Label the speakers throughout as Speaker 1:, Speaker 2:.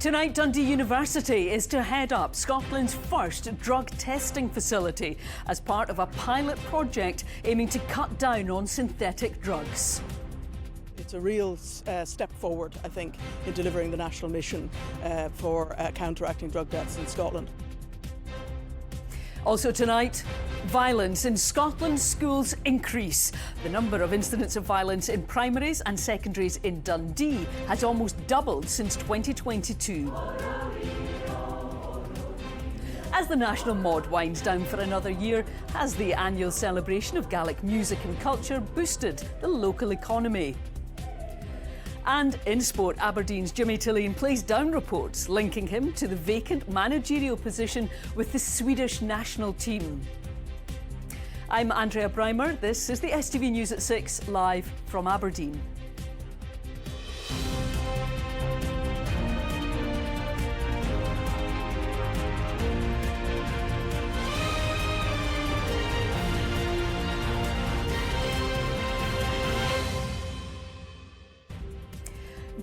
Speaker 1: Tonight, Dundee University is to head up Scotland's first drug testing facility as part of a pilot project aiming to cut down on synthetic drugs.
Speaker 2: It's a real step forward, I think, in delivering the national mission for counteracting drug deaths in Scotland.
Speaker 1: Also tonight, violence in Scotland's schools increase. The number of incidents of violence in primaries and secondaries in Dundee has almost doubled since 2022. As the National Mod winds down for another year, has the annual celebration of Gaelic music and culture boosted the local economy? And in sport, Aberdeen's Jimmy Tilleen plays down reports linking him to the vacant managerial position with the Swedish national team. I'm Andrea Breimer. This is the STV News at 6, live from Aberdeen.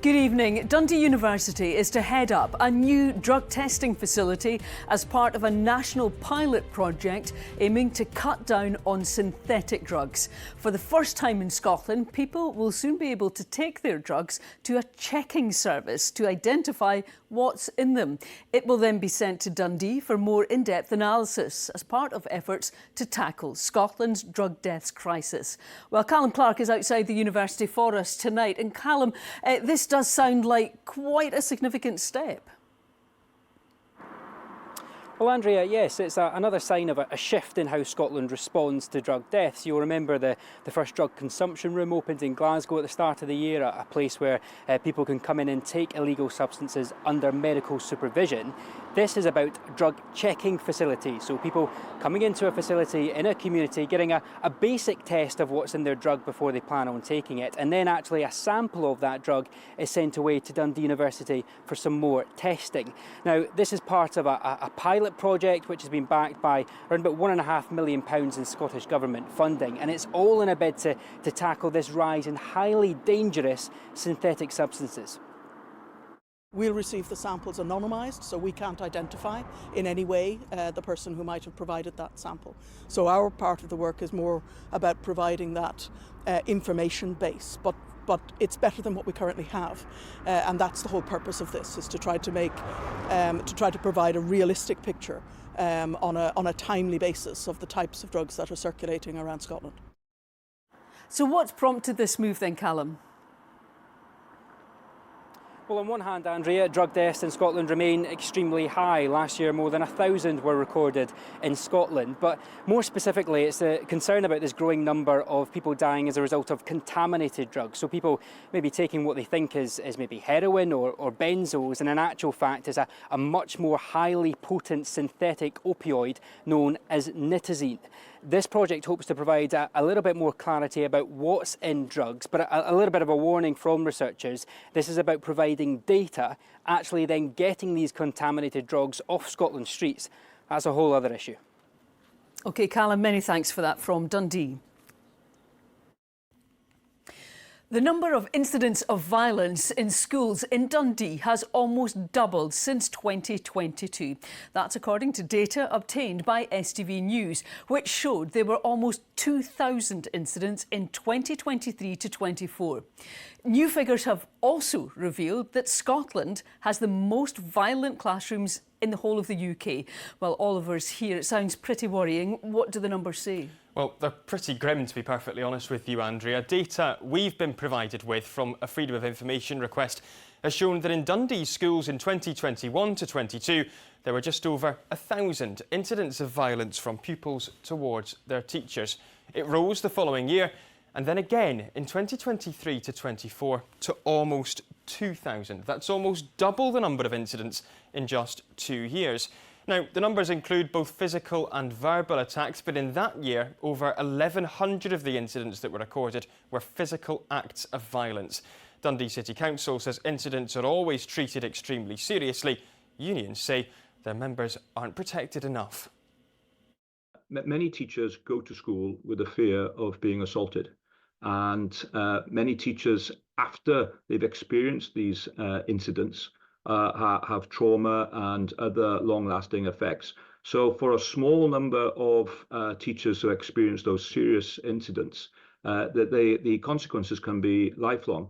Speaker 1: Good evening. Dundee University is to head up a new drug testing facility as part of a national pilot project aiming to cut down on synthetic drugs. For the first time in Scotland, people will soon be able to take their drugs to a checking service to identify what's in them. It will then be sent to Dundee for more in-depth analysis as part of efforts to tackle Scotland's drug deaths crisis. Well, Callum Clark is outside the university for us tonight. And Callum, this does sound like quite a significant step.
Speaker 3: Well, Andrea, yes, it's another sign of a shift in how Scotland responds to drug deaths. You'll remember the first drug consumption room opened in Glasgow at the start of the year, a place where people can come in and take illegal substances under medical supervision. This is about drug checking facilities, so people coming into a facility in a community, getting a basic test of what's in their drug before they plan on taking it, and then actually a sample of that drug is sent away to Dundee University for some more testing. Now, this is part of a pilot project which has been backed by around about £1.5 million in Scottish Government funding, and it's all in a bid to tackle this rise in highly dangerous synthetic substances.
Speaker 2: We'll receive the samples anonymised, so we can't identify in any way the person who might have provided that sample. So our part of the work is more about providing that information base, but it's better than what we currently have, and that's the whole purpose of this: is to try to provide a realistic picture on a timely basis of the types of drugs that are circulating around Scotland.
Speaker 1: So what's prompted this move then, Callum?
Speaker 3: Well, on one hand, Andrea, drug deaths in Scotland remain extremely high. Last year, more than 1,000 were recorded in Scotland. But more specifically, it's a concern about this growing number of people dying as a result of contaminated drugs. So people maybe taking what they think is maybe heroin or benzos, and in actual fact is a much more highly potent synthetic opioid known as nitazene. This project hopes to provide a little bit more clarity about what's in drugs, but a little bit of a warning from researchers. This is about providing data, actually then getting these contaminated drugs off Scotland's streets. That's a whole other issue.
Speaker 1: OK, Callum, many thanks for that from Dundee. The number of incidents of violence in schools in Dundee has almost doubled since 2022. That's according to data obtained by STV News, which showed there were almost 2,000 incidents in 2023 to 24. New figures have also revealed that Scotland has the most violent classrooms in the whole of the UK. Well, Oliver's here. It sounds pretty worrying. What do the numbers say?
Speaker 4: Well, they're pretty grim, to be perfectly honest with you, Andrea. Data we've been provided with from a Freedom of Information request has shown that in Dundee schools in 2021 to 22, there were just over 1,000 incidents of violence from pupils towards their teachers. It rose the following year, and then again in 2023 to 24 to almost 2,000. That's almost double the number of incidents in just 2 years. Now, the numbers include both physical and verbal attacks, but in that year, over 1,100 of the incidents that were recorded were physical acts of violence. Dundee City Council says incidents are always treated extremely seriously. Unions say their members aren't protected enough.
Speaker 5: Many teachers go to school with a fear of being assaulted, and many teachers, after they've experienced these incidents, have trauma and other long-lasting effects. So for a small number of teachers who experience those serious incidents, the consequences can be lifelong.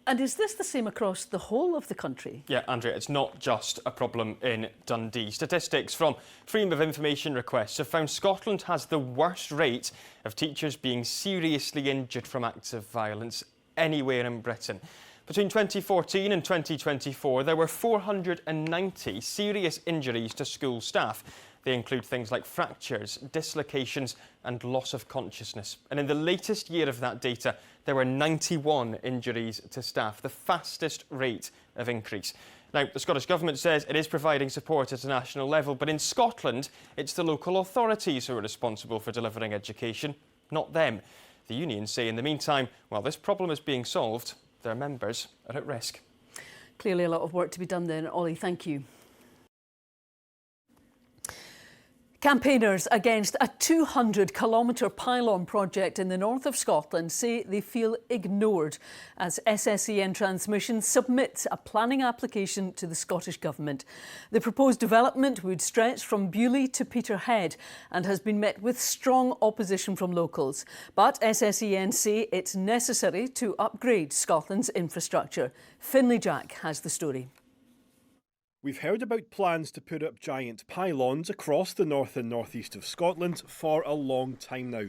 Speaker 1: And is this the same across the whole of the country?
Speaker 4: Yeah, Andrea, it's not just a problem in Dundee. Statistics from Freedom of Information requests have found Scotland has the worst rate of teachers being seriously injured from acts of violence anywhere in Britain. Between 2014 and 2024, there were 490 serious injuries to school staff. They include things like fractures, dislocations and loss of consciousness. And in the latest year of that data, there were 91 injuries to staff, the fastest rate of increase. Now, the Scottish Government says it is providing support at a national level, but in Scotland, it's the local authorities who are responsible for delivering education, not them. The unions say in the meantime, while this problem is being solved, their members are at risk.
Speaker 1: Clearly a lot of work to be done then. Ollie, thank you. Campaigners against a 200-kilometre pylon project in the north of Scotland say they feel ignored as SSEN Transmission submits a planning application to the Scottish Government. The proposed development would stretch from Beauly to Peterhead and has been met with strong opposition from locals. But SSEN say it's necessary to upgrade Scotland's infrastructure. Finlay Jack has the story.
Speaker 6: We've heard about plans to put up giant pylons across the north and northeast of Scotland for a long time now,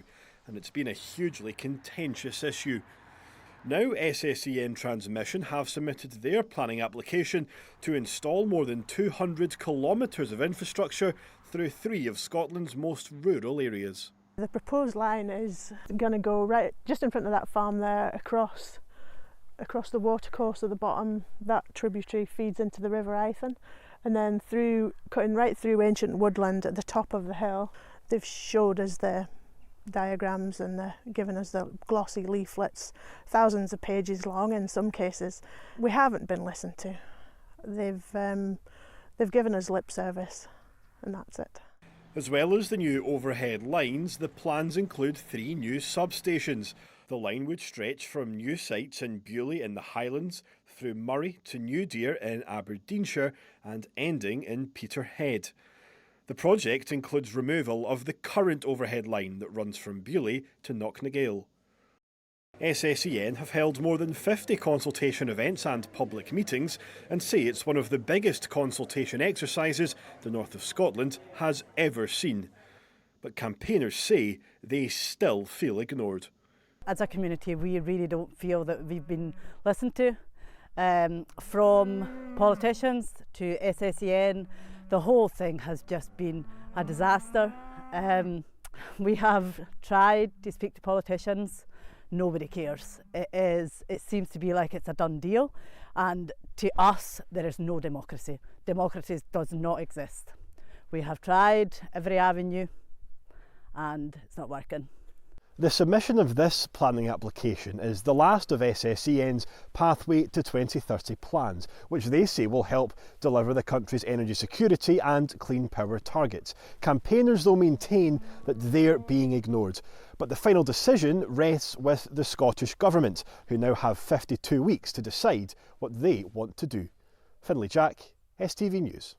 Speaker 6: and it's been a hugely contentious issue. Now SSEN Transmission have submitted their planning application to install more than 200 kilometres of infrastructure through 3 of Scotland's most rural areas.
Speaker 7: The proposed line is going to go right just in front of that farm there, across the watercourse at the bottom. That tributary feeds into the River Eithon, and then cutting right through ancient woodland at the top of the hill. They've showed us the diagrams and given us the glossy leaflets, thousands of pages long in some cases. We haven't been listened to. They've given us lip service, and that's it.
Speaker 6: As well as the new overhead lines, the plans include 3 new substations. The line would stretch from new sites in Beauly in the Highlands, through Murray to New Deer in Aberdeenshire and ending in Peterhead. The project includes removal of the current overhead line that runs from Beauly to Knocknagale. SSEN have held more than 50 consultation events and public meetings and say it's one of the biggest consultation exercises the north of Scotland has ever seen. But campaigners say they still feel ignored.
Speaker 8: As a community, we really don't feel that we've been listened to. From politicians to SSEN, the whole thing has just been a disaster. We have tried to speak to politicians. Nobody cares. It seems to be like it's a done deal, and to us there is no democracy. Democracy does not exist. We have tried every avenue and it's not working.
Speaker 6: The submission of this planning application is the last of SSEN's Pathway to 2030 plans, which they say will help deliver the country's energy security and clean power targets. Campaigners, though, maintain that they're being ignored. But the final decision rests with the Scottish Government, who now have 52 weeks to decide what they want to do. Finlay Jack, STV News.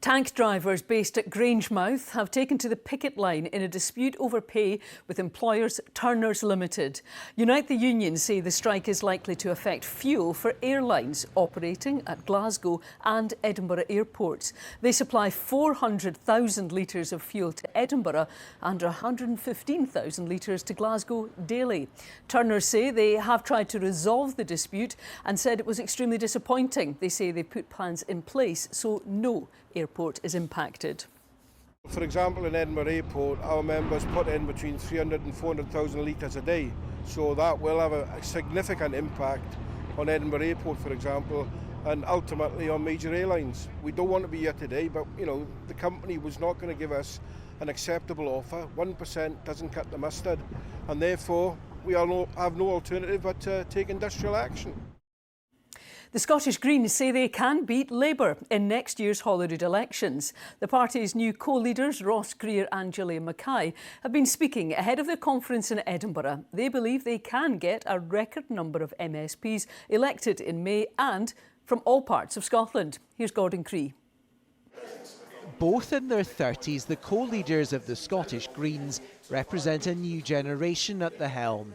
Speaker 1: Tank drivers based at Grangemouth have taken to the picket line in a dispute over pay with employers Turners Limited. Unite the Union say the strike is likely to affect fuel for airlines operating at Glasgow and Edinburgh airports. They supply 400,000 litres of fuel to Edinburgh and 115,000 litres to Glasgow daily. Turners say they have tried to resolve the dispute and said it was extremely disappointing. They say they put plans in place so no airport is impacted.
Speaker 9: For example, in Edinburgh Airport, our members put in between 300 and 400,000 litres a day. So that will have a significant impact on Edinburgh Airport, for example, and ultimately on major airlines. We don't want to be here today, but the company was not going to give us an acceptable offer. 1% doesn't cut the mustard, and therefore we have no alternative but to take industrial action.
Speaker 1: The Scottish Greens say they can beat Labour in next year's Holyrood elections. The party's new co-leaders, Ross Greer and Gillian Mackay, have been speaking ahead of their conference in Edinburgh. They believe they can get a record number of MSPs elected in May and from all parts of Scotland. Here's Gordon Cree.
Speaker 10: Both in their 30s, the co-leaders of the Scottish Greens represent a new generation at the helm.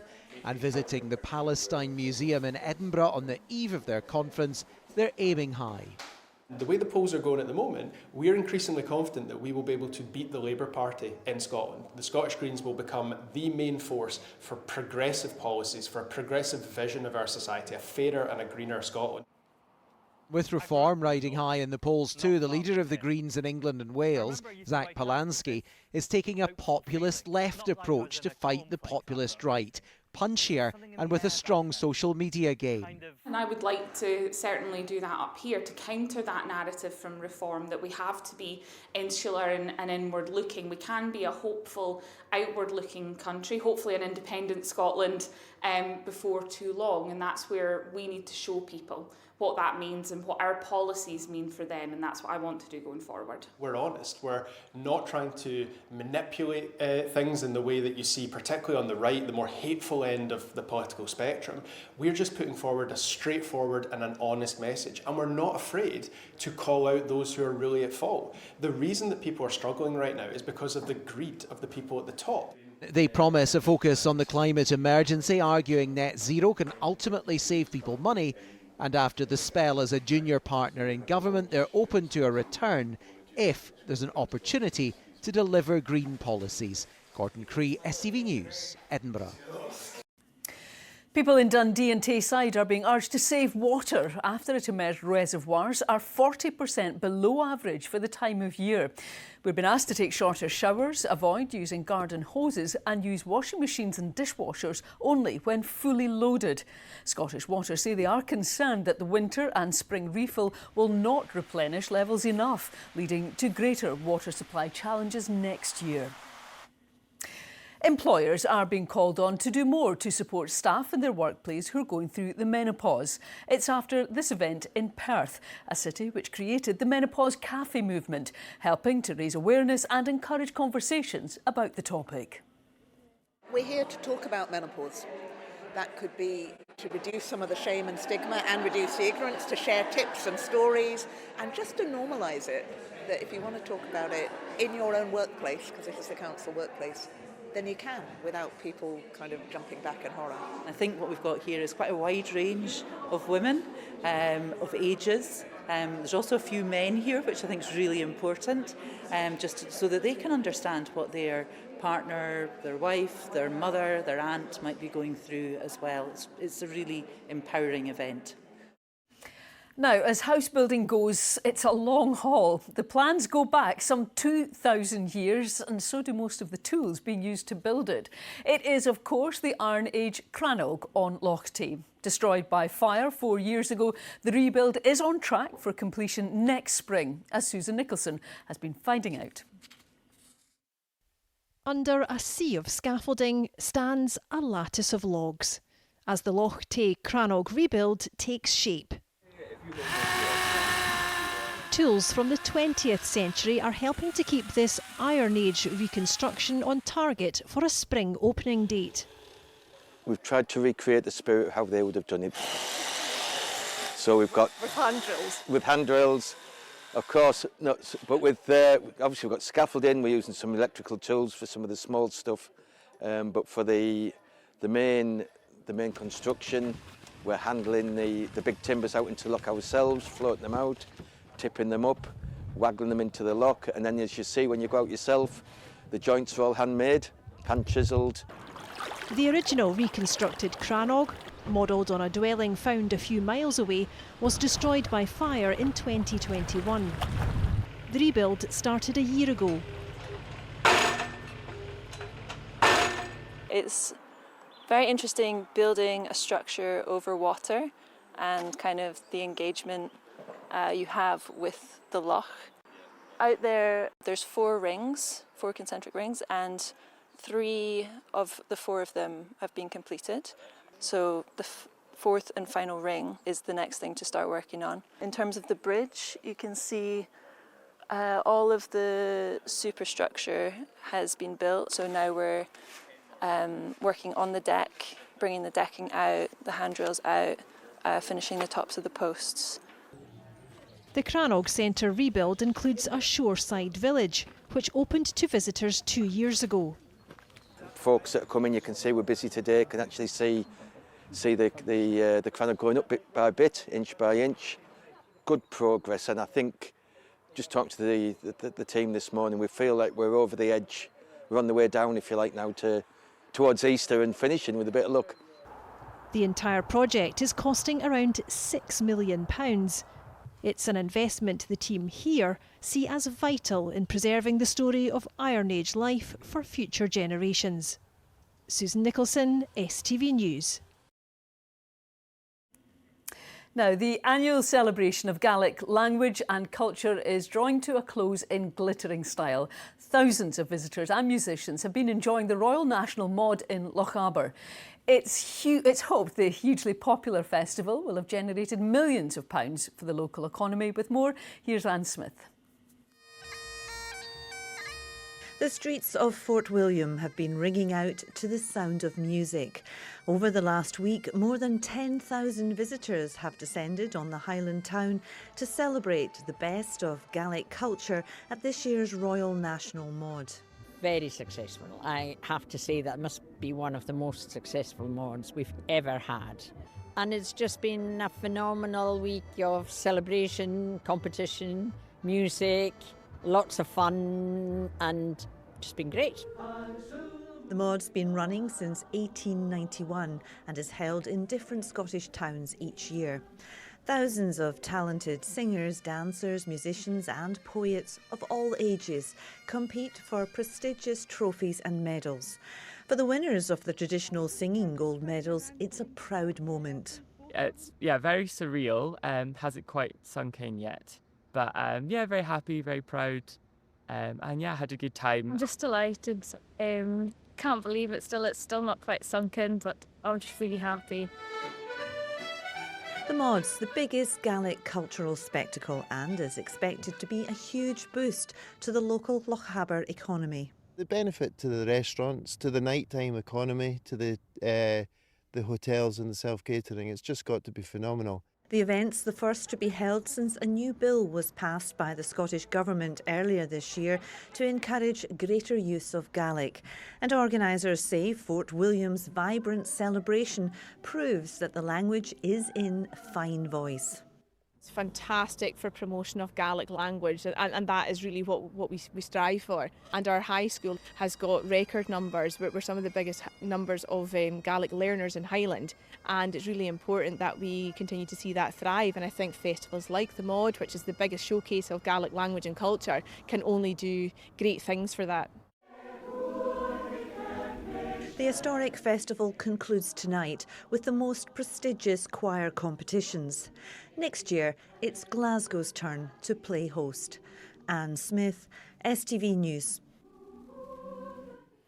Speaker 10: And visiting the Palestine Museum in Edinburgh on the eve of their conference, they're aiming high.
Speaker 11: The way the polls are going at the moment, we're increasingly confident that we will be able to beat the Labour Party in Scotland. The Scottish Greens will become the main force for progressive policies, for a progressive vision of our society, a fairer and a greener Scotland.
Speaker 10: With reform riding high in the polls too, the leader of the Greens in England and Wales, Zach Polansky, is taking a populist left approach to fight the populist right, punchier and with a strong social media game.
Speaker 12: And I would like to certainly do that up here to counter that narrative from reform that we have to be insular and inward looking. We can be a hopeful, outward looking country, hopefully an independent Scotland before too long, and that's where we need to show people what that means and what our policies mean for them, and that's what I want to do going forward.
Speaker 11: We're honest, we're not trying to manipulate things in the way that you see, particularly on the right, the more hateful end of the political spectrum. We're just putting forward a straightforward and an honest message, and we're not afraid to call out those who are really at fault. The reason that people are struggling right now is because of the greed of the people at the top.
Speaker 10: They promise a focus on the climate emergency, arguing net zero can ultimately save people money. And after the spell as a junior partner in government, they're open to a return if there's an opportunity to deliver green policies. Gordon Cree, STV News, Edinburgh.
Speaker 1: People in Dundee and Tayside are being urged to save water after it emerged reservoirs are 40% below average for the time of year. We've been asked to take shorter showers, avoid using garden hoses and use washing machines and dishwashers only when fully loaded. Scottish Water say they are concerned that the winter and spring refill will not replenish levels enough, leading to greater water supply challenges next year. Employers are being called on to do more to support staff in their workplace who are going through the menopause. It's after this event in Perth, a city which created the Menopause Cafe movement, helping to raise awareness and encourage conversations about the topic.
Speaker 13: We're here to talk about menopause. That could be to reduce some of the shame and stigma and reduce the ignorance, to share tips and stories, and just to normalise it, that if you want to talk about it in your own workplace, because this is the council workplace, then you can, without people kind of jumping back in horror.
Speaker 14: I think what we've got here is quite a wide range of women, of ages. There's also a few men here, which I think is really important, just so that they can understand what their partner, their wife, their mother, their aunt might be going through as well. It's a really empowering event.
Speaker 1: Now, as house building goes, it's a long haul. The plans go back some 2,000 years, and so do most of the tools being used to build it. It is, of course, the Iron Age Crannog on Loch Tay. Destroyed by fire 4 years ago, the rebuild is on track for completion next spring, as Susan Nicholson has been finding out.
Speaker 15: Under a sea of scaffolding stands a lattice of logs, as the Loch Tay Crannog rebuild takes shape. Tools from the 20th century are helping to keep this Iron Age reconstruction on target for a spring opening date.
Speaker 16: We've tried to recreate the spirit of how they would have done it. So we've got...
Speaker 13: With hand drills?
Speaker 16: With hand drills, of course, no, but with... obviously we've got scaffolding, we're using some electrical tools for some of the small stuff, but for the main construction, we're handling the big timbers out into lock ourselves, floating them out, tipping them up, waggling them into the lock, and then as you see when you go out yourself, the joints are all handmade, hand chiselled.
Speaker 15: The original reconstructed Crannog, modelled on a dwelling found a few miles away, was destroyed by fire in 2021. The rebuild started a year ago.
Speaker 17: It's very interesting building a structure over water and kind of the engagement you have with the loch. Out there's 4 rings, 4 concentric rings, and 3 of the 4 of them have been completed. So the fourth and final ring is the next thing to start working on. In terms of the bridge, you can see all of the superstructure has been built, so now we're working on the deck, bringing the decking out, the handrails out, finishing the tops of the posts.
Speaker 15: The Crannog Centre rebuild includes a shoreside village, which opened to visitors 2 years ago.
Speaker 16: Folks that come in, you can see we're busy today, can actually see the Crannog going up bit by bit, inch by inch. Good progress, and I think, just talking to the team this morning, we feel like we're over the edge. We're on the way down, if you like, now towards Easter and finishing with a bit of luck.
Speaker 15: The entire project is costing around £6 million. It's an investment the team here see as vital in preserving the story of Iron Age life for future generations. Susan Nicholson, STV News.
Speaker 1: Now, the annual celebration of Gaelic language and culture is drawing to a close in glittering style. Thousands of visitors and musicians have been enjoying the Royal National Mod in Lochaber. It's hoped the hugely popular festival will have generated millions of pounds for the local economy. With more, here's Anne Smith.
Speaker 18: The streets of Fort William have been ringing out to the sound of music. Over the last week, more than 10,000 visitors have descended on the Highland town to celebrate the best of Gaelic culture at this year's Royal National Mod.
Speaker 19: Very successful. I have to say that must be one of the most successful mods we've ever had. And it's just been a phenomenal week of celebration, competition, music, lots of fun, and just been great.
Speaker 18: The mod's been running since 1891 and is held in different Scottish towns each year. Thousands of talented singers, dancers, musicians and poets of all ages compete for prestigious trophies and medals. For the winners of the traditional singing gold medals, it's a proud moment.
Speaker 20: It's very surreal, hasn't quite sunk in yet. But very happy, very proud, and had a good time.
Speaker 21: I'm just delighted. Can't believe it's still not quite sunk in, but I'm just really happy.
Speaker 18: The Mod's the biggest Gaelic cultural spectacle and is expected to be a huge boost to the local Lochaber economy.
Speaker 22: The benefit to the restaurants, to the nighttime economy, to the hotels and the self-catering, it's just got to be phenomenal.
Speaker 18: The event's the first to be held since a new bill was passed by the Scottish Government earlier this year to encourage greater use of Gaelic. And organisers say Fort William's vibrant celebration proves that the language is in fine voice.
Speaker 23: It's fantastic for promotion of Gaelic language, and that is really what we strive for. And our high school has got record numbers. We're some of the biggest numbers of Gaelic learners in Highland, and it's really important that we continue to see that thrive. And I think festivals like the Mod, which is the biggest showcase of Gaelic language and culture, can only do great things for that.
Speaker 18: The historic festival concludes tonight with the most prestigious choir competitions. Next year, it's Glasgow's turn to play host. Anne Smith, STV News.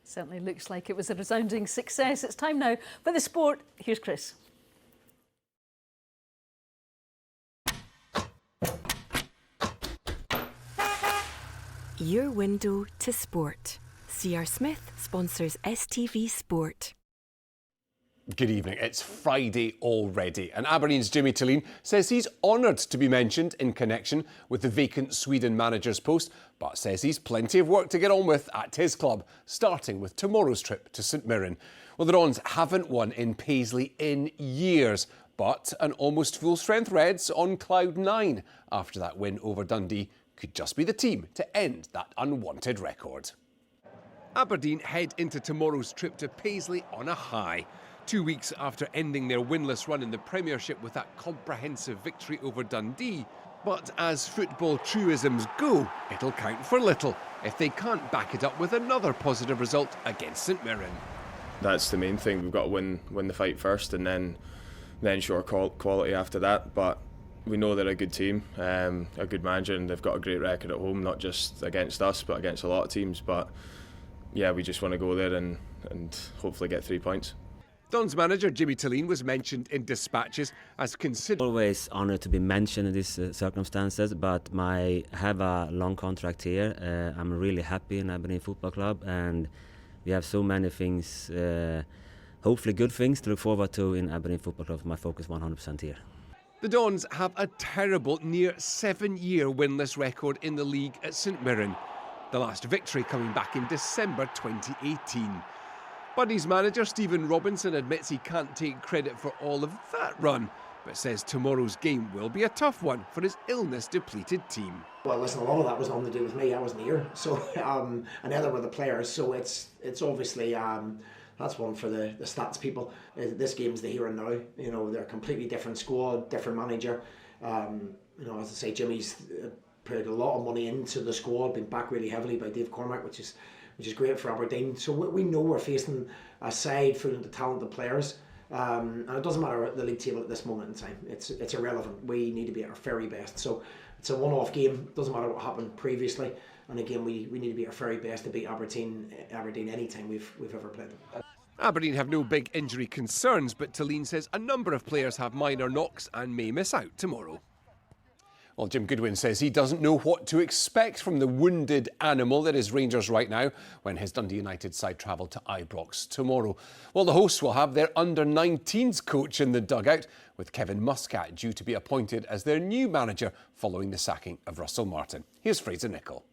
Speaker 1: Certainly looks like it was a resounding success. It's time now for the sport. Here's Chris.
Speaker 24: Your window to sport. CR Smith sponsors STV Sport.
Speaker 25: Good evening. It's Friday already, and Aberdeen's Jimmy Tilleen says he's honoured to be mentioned in connection with the vacant Sweden manager's post, but says he's plenty of work to get on with at his club, starting with tomorrow's trip to St Mirren. Well, the Dons haven't won in Paisley in years, but an almost full-strength Reds on cloud 9 after that win over Dundee could just be the team to end that unwanted record. Aberdeen head into tomorrow's trip to Paisley on a high. 2 weeks after ending their winless run in the Premiership with that comprehensive victory over Dundee. But as football truisms go, it'll count for little if they can't back it up with another positive result against St Mirren.
Speaker 26: That's the main thing. We've got to win the fight first and then show our quality after that. But we know they're a good team, a good manager, and they've got a great record at home, not just against us, but against a lot of teams. But yeah, we just want to go there and hopefully get 3 points.
Speaker 25: Dons manager Jimmy Tilleen was mentioned in dispatches as considered.
Speaker 2: Always honoured to be mentioned in these circumstances, but I have a long contract here. I'm really happy in Aberdeen Football Club, and we have so many things, hopefully good things to look forward to in Aberdeen Football Club. My focus 100% here.
Speaker 25: The Dons have a terrible near 7-year winless record in the league at St Mirren. The last victory coming back in December 2018. Buddy's manager Stephen Robinson admits he can't take credit for all of that run, but says tomorrow's game will be a tough one for his illness-depleted team.
Speaker 3: Well, listen, a lot of that was nothing to do with me. I wasn't here, so and the other were the players. So it's obviously that's one for the stats people. This game's the here and now. You know, they're a completely different squad, different manager. You know, as I say, Jimmy's put a lot of money into the squad, been backed really heavily by Dave Cormack, which is great for Aberdeen. So we know we're facing a side full of talented players, and it doesn't matter at the league table at this moment in time. It's irrelevant. We need to be at our very best. So it's a one-off game. Doesn't matter what happened previously. And again, we need to be at our very best to beat Aberdeen anytime we've ever played them.
Speaker 25: Aberdeen have no big injury concerns, but Tilleen says a number of players have minor knocks and may miss out tomorrow. Well, Jim Goodwin says he doesn't know what to expect from the wounded animal that is Rangers right now when his Dundee United side travel to Ibrox tomorrow. Well, the hosts will have their under-19s coach in the dugout, with Kevin Muscat due to be appointed as their new manager following the sacking of Russell Martin. Here's Fraser Nicholl.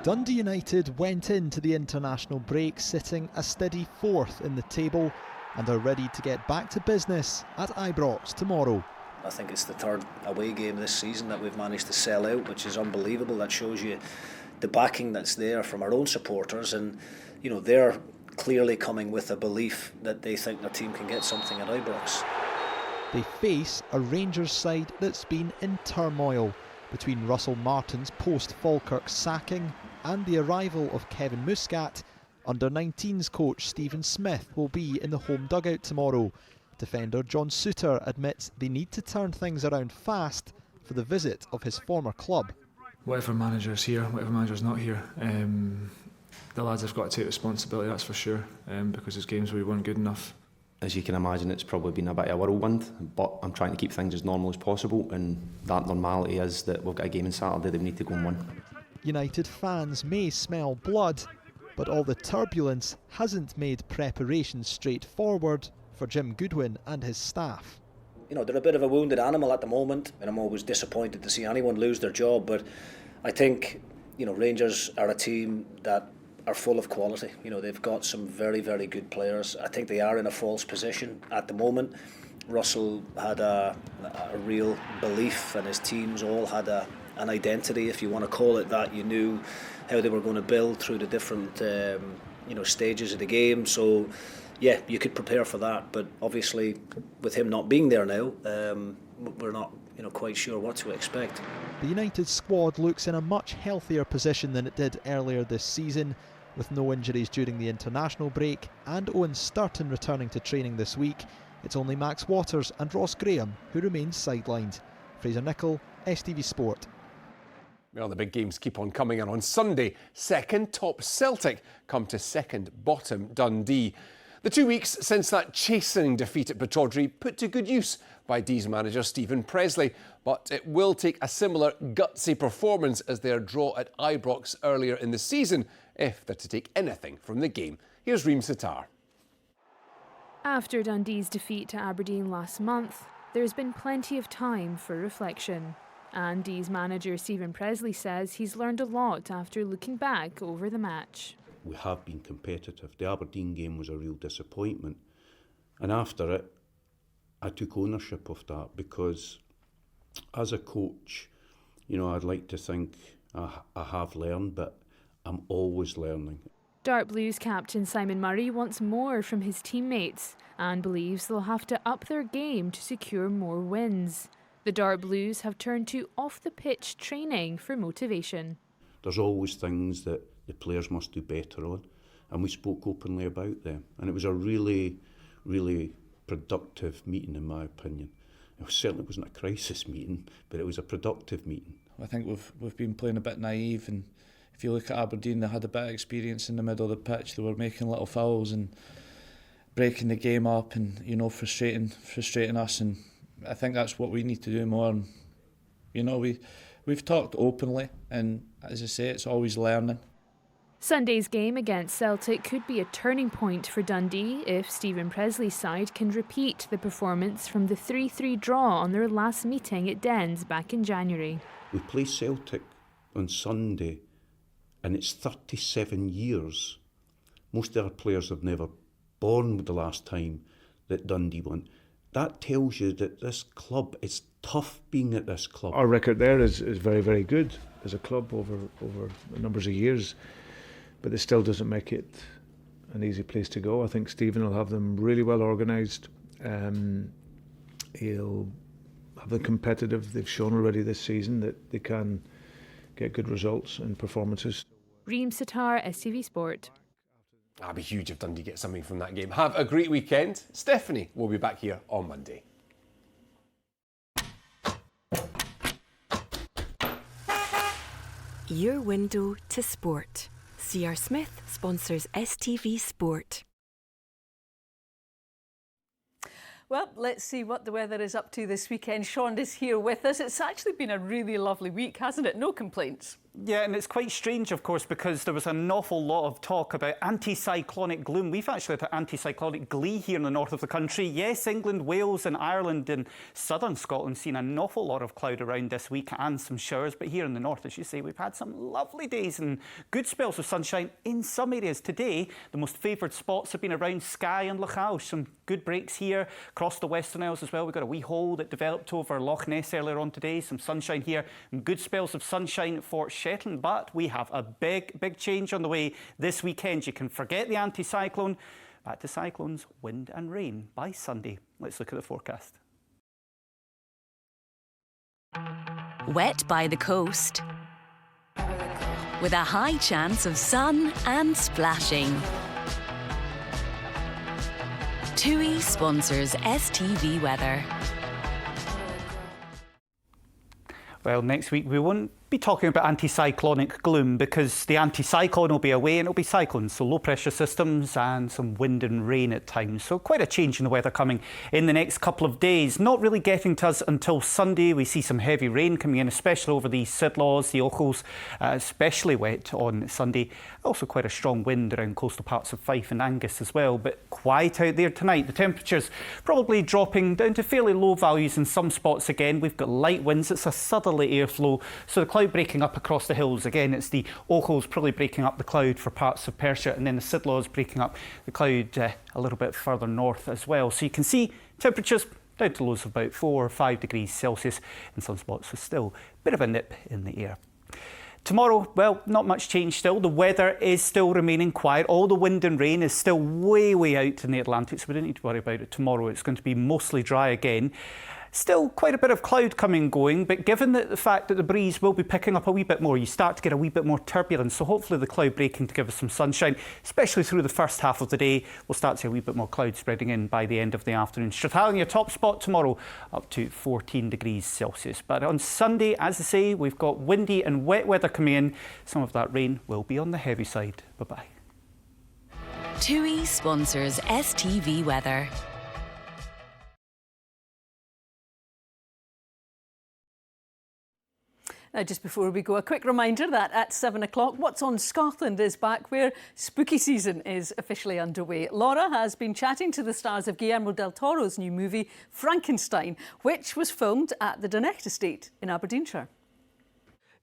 Speaker 4: Dundee United went into the international break sitting a steady 4th in the table and are ready to get back to business at Ibrox tomorrow.
Speaker 5: I think it's the 3rd away game this season that we've managed to sell out, which is unbelievable. That shows you the backing that's there from our own supporters, and you know they're clearly coming with a belief that they think their team can get something at Ibrox.
Speaker 4: They face a Rangers side that's been in turmoil between Russell Martin's post-Falkirk sacking and the arrival of Kevin Muscat. Under-19s coach Stephen Smith will be in the home dugout tomorrow. Defender John Souttar admits they need to turn things around fast for the visit of his former club.
Speaker 7: Whatever manager's here, whatever manager's not here, the lads have got to take responsibility, that's for sure, because there's games where we weren't good enough.
Speaker 8: As you can imagine, it's probably been a bit of a whirlwind, but I'm trying to keep things as normal as possible, and that normality is that we've got a game on Saturday that we need to go and win.
Speaker 4: United fans may smell blood, but all the turbulence hasn't made preparations straightforward for Jim Goodwin and his staff.
Speaker 5: You know, they're a bit of a wounded animal at the moment, and I'm always disappointed to see anyone lose their job, but I think, you know, Rangers are a team that are full of quality. You know, they've got some very, very good players. I think they are in a false position at the moment. Russell had a real belief, and his teams all had an identity, if you want to call it that. You knew how they were going to build through the different stages of the game. So yeah, you could prepare for that, but obviously with him not being there now, we're not quite sure what to expect.
Speaker 4: The United squad looks in a much healthier position than it did earlier this season, with no injuries during the international break and Owen Sturton returning to training this week. It's only Max Waters and Ross Graham who remain sidelined. Fraser Nicholl, STV Sport.
Speaker 25: Well, the big games keep on coming, and on Sunday, second top Celtic come to second bottom Dundee. The 2 weeks since that chastening defeat at Pittodrie put to good use by D's manager Stephen Presley, but it will take a similar gutsy performance as their draw at Ibrox earlier in the season if they're to take anything from the game. Here's Reem Sitar.
Speaker 27: After Dundee's defeat to Aberdeen last month, there's been plenty of time for reflection. And D's manager Stephen Presley says he's learned a lot after looking back over the match.
Speaker 28: We have been competitive. The Aberdeen game was a real disappointment. And after it, I took ownership of that because as a coach, I'd like to think I have learned, but I'm always learning.
Speaker 27: Dark Blues captain Simon Murray wants more from his teammates and believes they'll have to up their game to secure more wins. The Dark Blues have turned to off-the-pitch training for motivation.
Speaker 28: There's always things that the players must do better on, and we spoke openly about them. And it was a really, really productive meeting, in my opinion. It certainly wasn't a crisis meeting, but it was a productive meeting.
Speaker 7: I think we've been playing a bit naive, and if you look at Aberdeen, they had a bit of experience in the middle of the pitch. They were making little fouls and
Speaker 6: breaking the game up and, you know, frustrating us, and I think that's what we need to do more. And, you know, we've talked openly, and as I say, it's always learning.
Speaker 27: Sunday's game against Celtic could be a turning point for Dundee if Stephen Presley's side can repeat the performance from the 3-3 draw on their last meeting at Dens back in January.
Speaker 28: We play Celtic on Sunday, and it's 37 years. Most of our players have never born the last time that Dundee won. That tells you that this club, it's tough being at this club.
Speaker 9: Our record there is very, very good as a club over numbers of years, but it still doesn't make it an easy place to go. I think Stephen will have them really well organised. He'll have them competitive. They've shown already this season that they can get good results and performances.
Speaker 27: Reem Sitar, STV Sport.
Speaker 25: I'd be huge if Dundee get something from that game. Have a great weekend. Stephanie will be back here on Monday.
Speaker 24: Your window to sport. CR Smith sponsors STV Sport.
Speaker 1: Well, let's see what the weather is up to this weekend. Sean is here with us. It's actually been a really lovely week, hasn't it? No complaints.
Speaker 10: Yeah, and it's quite strange, of course, because there was an awful lot of talk about anticyclonic gloom. We've actually had anticyclonic glee here in the north of the country. Yes, England, Wales and Ireland and southern Scotland seen an awful lot of cloud around this week and some showers. But here in the north, as you say, we've had some lovely days and good spells of sunshine in some areas. Today, the most favoured spots have been around Skye and Lochaush. Some good breaks here across the Western Isles as well. We've got a wee hole that developed over Loch Ness earlier on today. Some sunshine here and good spells of sunshine for Shetland, but we have a big change on the way this weekend. You can forget the anticyclone. Back to cyclones, wind and rain by Sunday. Let's look at the forecast.
Speaker 11: Wet by the coast, with a high chance of sun and splashing. TUI sponsors STV Weather.
Speaker 10: Well, next week we won't be talking about anticyclonic gloom because the anticyclone will be away and it'll be cyclones, so low pressure systems and some wind and rain at times. So quite a change in the weather coming in the next couple of days. Not really getting to us until Sunday. We see some heavy rain coming in, especially over the Sidlaws, the Ochils, especially wet on Sunday. Also quite a strong wind around coastal parts of Fife and Angus as well, but quiet out there tonight. The temperatures probably dropping down to fairly low values in some spots again. We've got light winds. It's a southerly airflow, so the cloud breaking up across the hills. Again, it's the Ochils probably breaking up the cloud for parts of Perthshire, and then the Sidlaws breaking up the cloud a little bit further north as well. So you can see temperatures down to lows of about 4 or 5 degrees Celsius in some spots, so still a bit of a nip in the air. Tomorrow, well, not much change still. The weather is still remaining quiet. All the wind and rain is still way out in the Atlantic, so we don't need to worry about it tomorrow. It's going to be mostly dry again. Still quite a bit of cloud coming and going, but given the fact that the breeze will be picking up a wee bit more, you start to get a wee bit more turbulence. So hopefully the cloud breaking to give us some sunshine, especially through the first half of the day. We'll start to see a wee bit more cloud spreading in by the end of the afternoon. Strathallan, your top spot tomorrow, up to 14 degrees Celsius. But on Sunday, as I say, we've got windy and wet weather coming in. Some of that rain will be on the heavy side. Bye-bye.
Speaker 11: TUI sponsors STV Weather.
Speaker 1: Now, just before we go, a quick reminder that at 7 o'clock, What's on Scotland is back, where spooky season is officially underway. Laura has been chatting to the stars of Guillermo del Toro's new movie, Frankenstein, which was filmed at the Dunnett Estate in Aberdeenshire.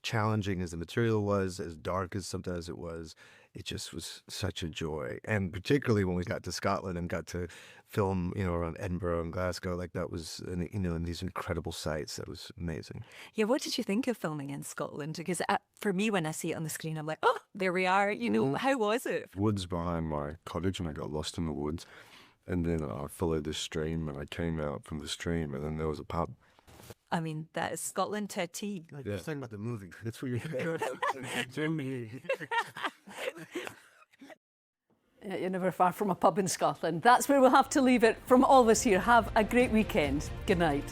Speaker 12: Challenging as the material was, as dark as sometimes it was, it just was such a joy. And particularly when we got to Scotland and got to film, around Edinburgh and Glasgow, like that was, in these incredible sites, that was amazing.
Speaker 13: Yeah, what did you think of filming in Scotland? Because for me, when I see it on the screen, I'm like, oh, there we are. How was it?
Speaker 14: Woods behind my cottage, and I got lost in the woods. And then I followed the stream, and I came out from the stream, and then there was a pub.
Speaker 13: I mean, that is Scotland to a T.
Speaker 12: Like, yeah. Talking about the movie. That's where you're Jimmy.
Speaker 1: You're never far from a pub in Scotland. That's where we'll have to leave it. From all of us here, have a great weekend. Good night.